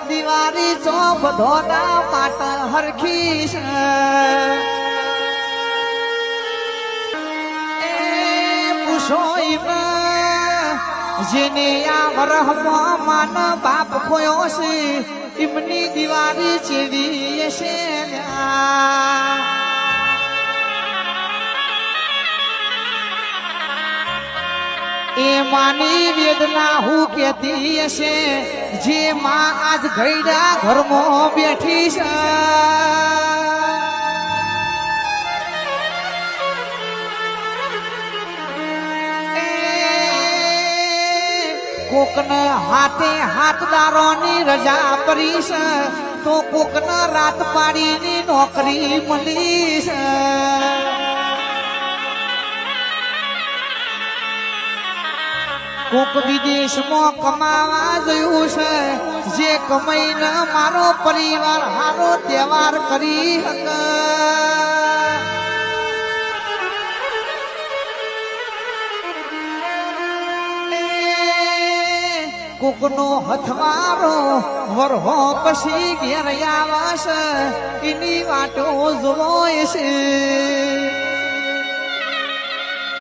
Diwali chop ધોના પાટ હરખી એ પૂછો જેને આ વરહમાં માન બાપ ખોયો છે એમની દિવાળી ચેવી છે એ માની વેદના હું કેતી હશે જે માં આજ ઘરડા ઘરમાં બેઠી છે કોકને હાથે હાથદારોની રજા પડી છે તો કોકને રાત પાડીની નોકરી મળી છે કોક વિદેશમાં કમાવા જયું છે જે કમાઈને મારો પરિવાર હારો તહેવાર કરી શકે કોકનો હથવારો વરહો પછી ઘેર આવશે એની વાટો જોય છે